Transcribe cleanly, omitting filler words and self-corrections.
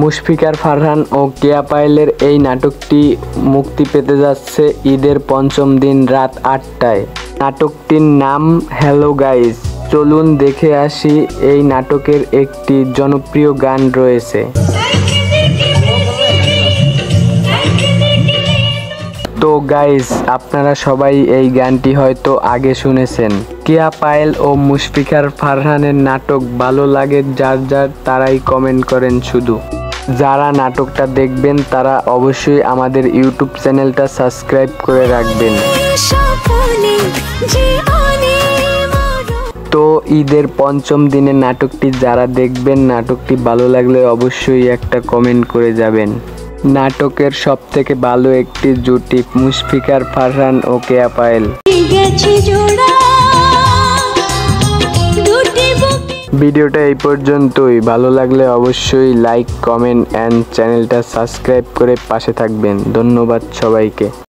মুশফিকার ফারহান ও কেয়া পায়েলের এই নাটকটি মুক্তি পেতে যাচ্ছে ঈদের পঞ্চম দিন রাত ৮টায়। নাটকটির নাম হ্যালো গাইস। চলুন দেখে আসি এই নাটকের একটি জনপ্রিয় গান রয়েছে। তো গাইস, আপনারা সবাই এই গানটি হয়তো আগে শুনেছেন। কেয়া পায়েল ও মুশফিকার ফারহানের নাটক ভালো লাগে যার তারাই কমেন্ট করেন শুধু। যারা নাটকটা দেখবেন তারা অবশ্যই আমাদের ইউটিউব চ্যানেলটা সাবস্ক্রাইব করে রাখবেন। তো ঈদের পঞ্চম দিনে নাটকটি যারা দেখবেন, নাটকটি ভালো লাগলে অবশ্যই একটা কমেন্ট করে যাবেন। নাটকের সবথেকে ভালো একটি জুটি মুশফিকার ফারহান ও কেয়া পায়েল। ভিডিওটা এই পর্যন্তই। ভালো লাগলে অবশ্যই লাইক, কমেন্ট অ্যান্ড চ্যানেলটা সাবস্ক্রাইব করে পাশে থাকবেন। ধন্যবাদ সবাইকে।